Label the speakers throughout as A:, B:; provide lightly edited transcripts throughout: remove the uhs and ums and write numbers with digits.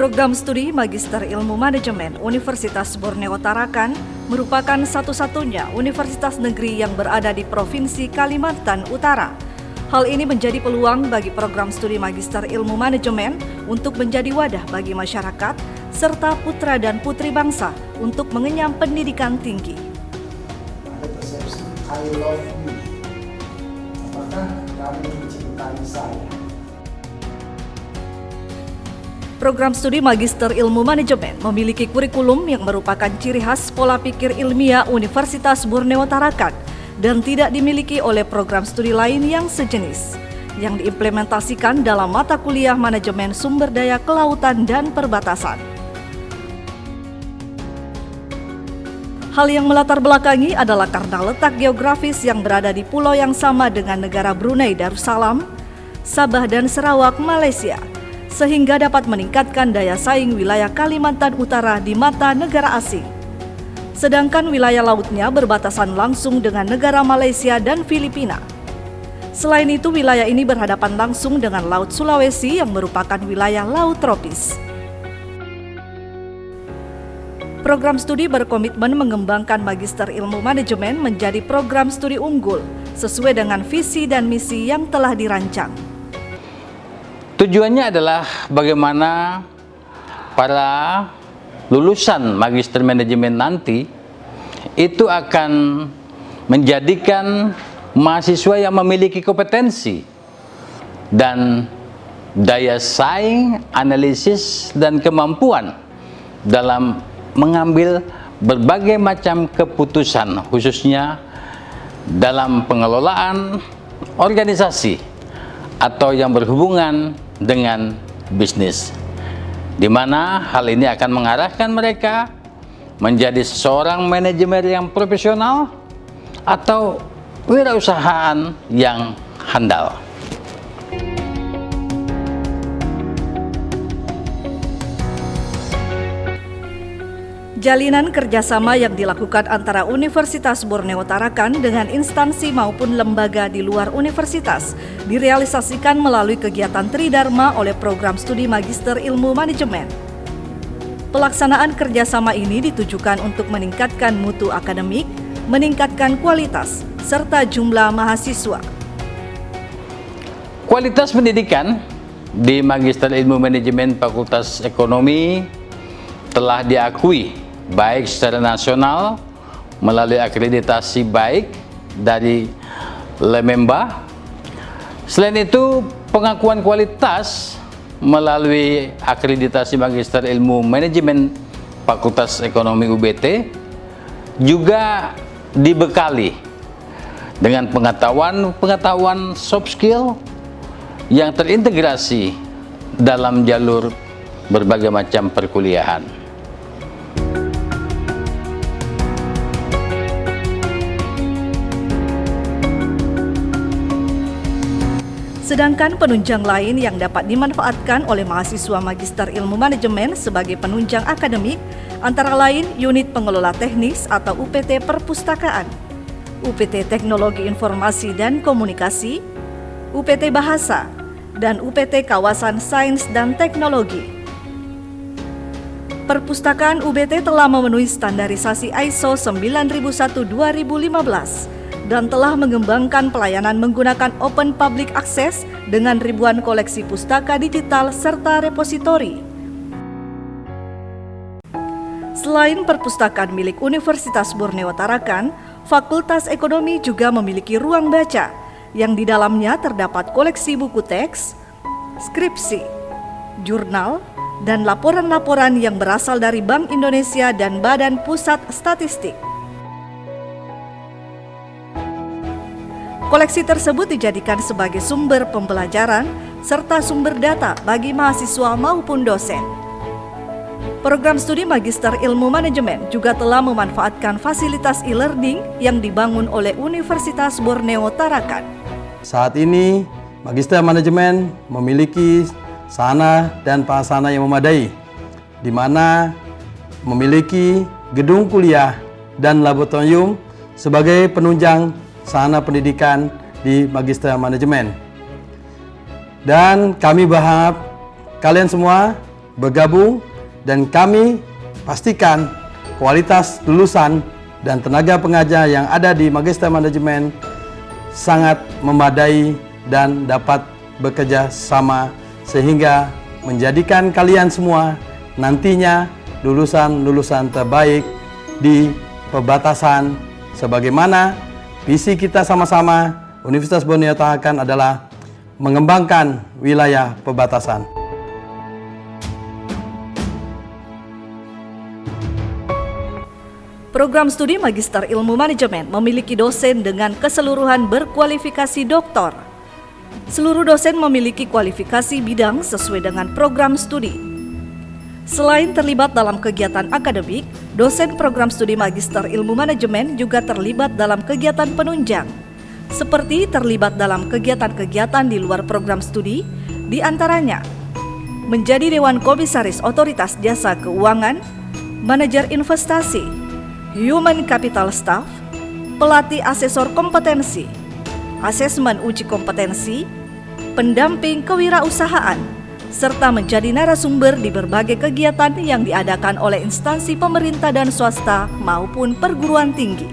A: Program Studi Magister Ilmu Manajemen Universitas Borneo Tarakan merupakan satu-satunya universitas negeri yang berada di Provinsi Kalimantan Utara. Hal ini menjadi peluang bagi program studi Magister Ilmu Manajemen untuk menjadi wadah bagi masyarakat serta putra dan putri bangsa untuk mengenyam pendidikan tinggi.
B: Ada persepsi I love you. Apakah kamu mencintai saya?
A: Program studi Magister Ilmu Manajemen memiliki kurikulum yang merupakan ciri khas pola pikir ilmiah Universitas Borneo Tarakan dan tidak dimiliki oleh program studi lain yang sejenis, yang diimplementasikan dalam mata kuliah Manajemen Sumber Daya Kelautan dan Perbatasan. Hal yang melatar belakangi adalah karena letak geografis yang berada di pulau yang sama dengan negara Brunei Darussalam, Sabah dan Sarawak, Malaysia, sehingga dapat meningkatkan daya saing wilayah Kalimantan Utara di mata negara asing. Sedangkan wilayah lautnya berbatasan langsung dengan negara Malaysia dan Filipina. Selain itu, wilayah ini berhadapan langsung dengan Laut Sulawesi yang merupakan wilayah laut tropis. Program studi berkomitmen mengembangkan Magister Ilmu Manajemen menjadi program studi unggul sesuai dengan visi dan misi yang telah dirancang.
C: Tujuannya adalah bagaimana para lulusan Magister Manajemen nanti itu akan menjadikan mahasiswa yang memiliki kompetensi dan daya saing, analisis, dan kemampuan dalam mengambil berbagai macam keputusan, khususnya dalam pengelolaan organisasi atau yang berhubungan dengan bisnis, di mana hal ini akan mengarahkan mereka menjadi seorang manajemen yang profesional atau wirausahaan yang handal.
A: Jalinan kerjasama yang dilakukan antara Universitas Borneo Tarakan dengan instansi maupun lembaga di luar universitas direalisasikan melalui kegiatan Tridharma oleh program studi Magister Ilmu Manajemen. Pelaksanaan kerjasama ini ditujukan untuk meningkatkan mutu akademik, meningkatkan kualitas, serta jumlah mahasiswa.
C: Kualitas pendidikan di Magister Ilmu Manajemen Fakultas Ekonomi telah diakui baik secara nasional melalui akreditasi baik dari Lememba. Selain itu, pengakuan kualitas melalui akreditasi Magister Ilmu Manajemen Fakultas Ekonomi UBT juga dibekali dengan pengetahuan soft skill yang terintegrasi dalam jalur berbagai macam perkuliahan.
A: Sedangkan penunjang lain yang dapat dimanfaatkan oleh mahasiswa Magister Ilmu Manajemen sebagai penunjang akademik antara lain Unit Pengelola Teknis atau UPT Perpustakaan, UPT Teknologi Informasi dan Komunikasi, UPT Bahasa, dan UPT Kawasan Sains dan Teknologi. Perpustakaan UBT telah memenuhi standarisasi ISO 9001:2015 dan telah mengembangkan pelayanan menggunakan Open Public Access dengan ribuan koleksi pustaka digital serta repositori. Selain perpustakaan milik Universitas Borneo Tarakan, Fakultas Ekonomi juga memiliki ruang baca yang di dalamnya terdapat koleksi buku teks, skripsi, jurnal, dan laporan-laporan yang berasal dari Bank Indonesia dan Badan Pusat Statistik. Koleksi tersebut dijadikan sebagai sumber pembelajaran serta sumber data bagi mahasiswa maupun dosen. Program studi Magister Ilmu Manajemen juga telah memanfaatkan fasilitas e-learning yang dibangun oleh Universitas Borneo Tarakan.
D: Saat ini, Magister Manajemen memiliki sarana dan prasarana yang memadai, di mana memiliki gedung kuliah dan laboratorium sebagai penunjang sarana pendidikan di Magister Manajemen. Dan kami berharap kalian semua bergabung dan kami pastikan kualitas lulusan dan tenaga pengajar yang ada di Magister Manajemen sangat memadai dan dapat bekerja sama sehingga menjadikan kalian semua nantinya lulusan-lulusan terbaik di perbatasan sebagaimana visi kita sama-sama Universitas Borneo Tarakan adalah mengembangkan wilayah perbatasan.
A: Program studi Magister Ilmu Manajemen memiliki dosen dengan keseluruhan berkualifikasi doktor. Seluruh dosen memiliki kualifikasi bidang sesuai dengan program studi. Selain terlibat dalam kegiatan akademik, dosen program studi Magister Ilmu Manajemen juga terlibat dalam kegiatan penunjang, seperti terlibat dalam kegiatan-kegiatan di luar program studi, di antaranya menjadi Dewan Komisaris Otoritas Jasa Keuangan, manajer investasi, Human Capital Staff, pelatih asesor kompetensi, asesmen uji kompetensi, pendamping kewirausahaan, serta menjadi narasumber di berbagai kegiatan yang diadakan oleh instansi pemerintah dan swasta maupun perguruan tinggi.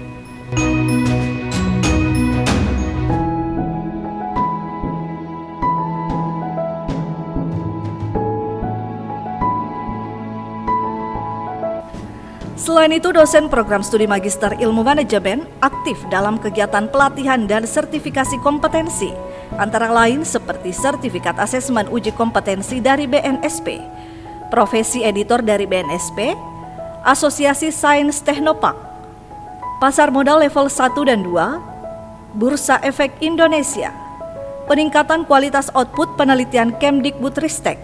A: Selain itu, dosen program studi Magister Ilmu Manajemen aktif dalam kegiatan pelatihan dan sertifikasi kompetensi, antara lain seperti sertifikat asesmen uji kompetensi dari BNSP, profesi editor dari BNSP, Asosiasi Sains Teknopark, pasar modal level 1 dan 2, Bursa Efek Indonesia, peningkatan kualitas output penelitian Kemdikbudristek,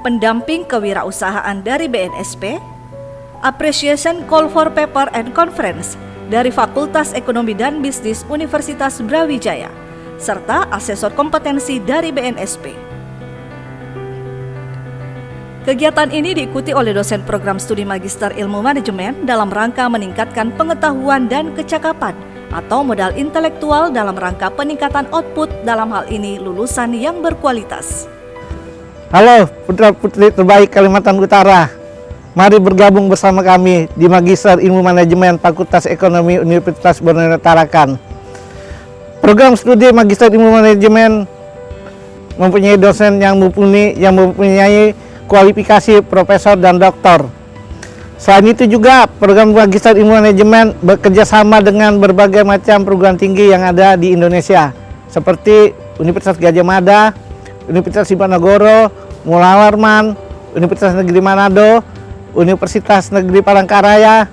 A: pendamping kewirausahaan dari BNSP, Appreciation Call for Paper and Conference dari Fakultas Ekonomi dan Bisnis Universitas Brawijaya, serta asesor kompetensi dari BNSP. Kegiatan ini diikuti oleh dosen program studi Magister Ilmu Manajemen dalam rangka meningkatkan pengetahuan dan kecakapan atau modal intelektual dalam rangka peningkatan output, dalam hal ini lulusan yang berkualitas.
E: Halo putra-putri terbaik Kalimantan Utara. Mari bergabung bersama kami di Magister Ilmu Manajemen Fakultas Ekonomi Universitas Borneo Tarakan. Program studi Magister Ilmu Manajemen mempunyai dosen yang mempunyai kualifikasi profesor dan doktor. Selain itu juga program Magister Ilmu Manajemen bekerja sama dengan berbagai macam perguruan tinggi yang ada di Indonesia, seperti Universitas Gadjah Mada, Universitas Diponegoro, Mula Warman, Universitas Negeri Manado, Universitas Negeri Palangkaraya,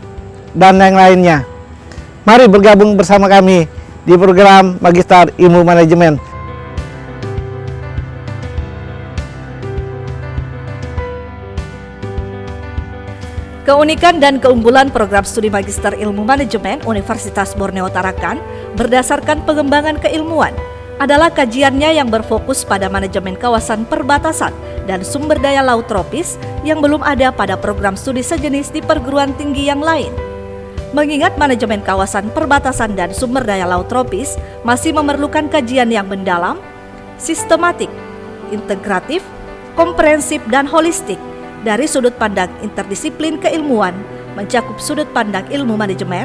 E: dan yang lainnya. Mari bergabung bersama kami di program Magister Ilmu Manajemen.
A: Keunikan dan keunggulan program studi Magister Ilmu Manajemen Universitas Borneo Tarakan berdasarkan pengembangan keilmuan adalah kajiannya yang berfokus pada manajemen kawasan perbatasan dan sumber daya laut tropis yang belum ada pada program studi sejenis di perguruan tinggi yang lain. Mengingat manajemen kawasan perbatasan dan sumber daya laut tropis masih memerlukan kajian yang mendalam, sistematik, integratif, komprehensif, dan holistik dari sudut pandang interdisiplin keilmuan, mencakup sudut pandang ilmu manajemen,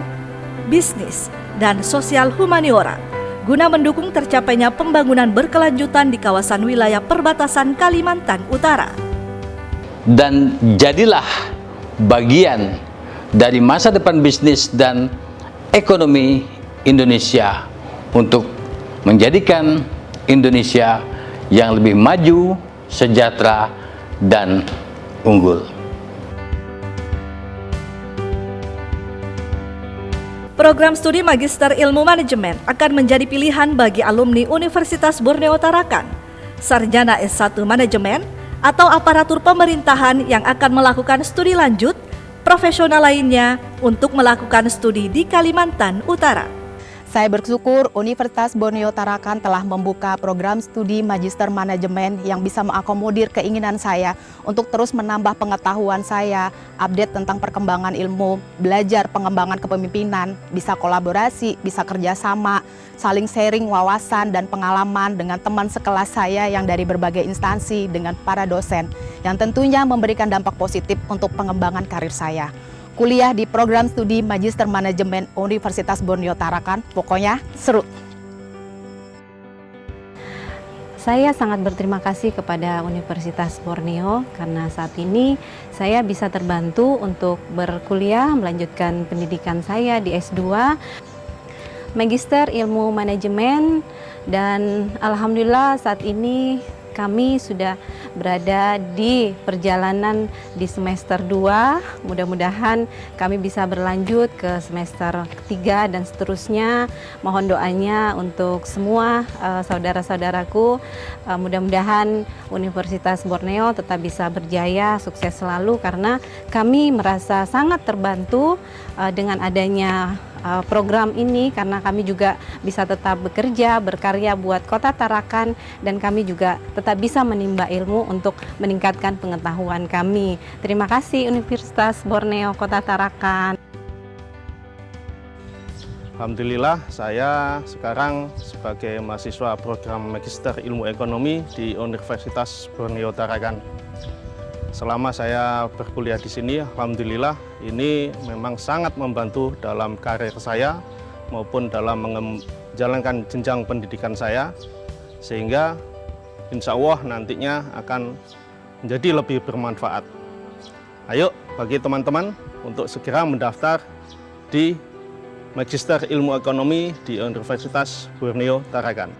A: bisnis, dan sosial humaniora, guna mendukung tercapainya pembangunan berkelanjutan di kawasan wilayah perbatasan Kalimantan Utara.
C: Dan jadilah bagian dari masa depan bisnis dan ekonomi Indonesia untuk menjadikan Indonesia yang lebih maju, sejahtera, dan unggul.
A: Program studi Magister Ilmu Manajemen akan menjadi pilihan bagi alumni Universitas Borneo Tarakan, sarjana S1 Manajemen, atau aparatur pemerintahan yang akan melakukan studi lanjut, profesional lainnya untuk melakukan studi di Kalimantan Utara.
F: Saya bersyukur Universitas Borneo Tarakan telah membuka program studi Magister Manajemen yang bisa mengakomodir keinginan saya untuk terus menambah pengetahuan saya, update tentang perkembangan ilmu, belajar pengembangan kepemimpinan, bisa kolaborasi, bisa kerjasama, saling sharing wawasan dan pengalaman dengan teman sekelas saya yang dari berbagai instansi dengan para dosen, yang tentunya memberikan dampak positif untuk pengembangan karir saya. Kuliah di program studi Magister Manajemen Universitas Borneo Tarakan, pokoknya seru.
G: Saya sangat berterima kasih kepada Universitas Borneo karena saat ini saya bisa terbantu untuk berkuliah, melanjutkan pendidikan saya di S2, Magister Ilmu Manajemen, dan alhamdulillah saat ini kami sudah berada di perjalanan di semester 2. Mudah-mudahan kami bisa berlanjut ke semester 3 dan seterusnya. Mohon doanya untuk semua saudara-saudaraku. Mudah-mudahan Universitas Borneo tetap bisa berjaya, sukses selalu, karena kami merasa sangat terbantu dengan adanya program ini, karena kami juga bisa tetap bekerja, berkarya buat Kota Tarakan, dan kami juga tetap bisa menimba ilmu untuk meningkatkan pengetahuan kami. Terima kasih Universitas Borneo Kota Tarakan.
H: Alhamdulillah, saya sekarang sebagai mahasiswa program Magister Ilmu Ekonomi di Universitas Borneo Tarakan. Selama saya berkuliah di sini, alhamdulillah ini memang sangat membantu dalam karir saya maupun dalam menjalankan jenjang pendidikan saya, sehingga insya Allah nantinya akan menjadi lebih bermanfaat. Ayo bagi teman-teman untuk segera mendaftar di Magister Ilmu Ekonomi di Universitas Borneo Tarakan.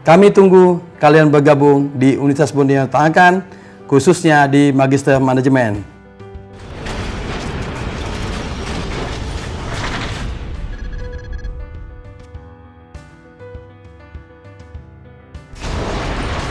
D: Kami tunggu kalian bergabung di Universitas Borneo Tarakan, khususnya di Magister Manajemen.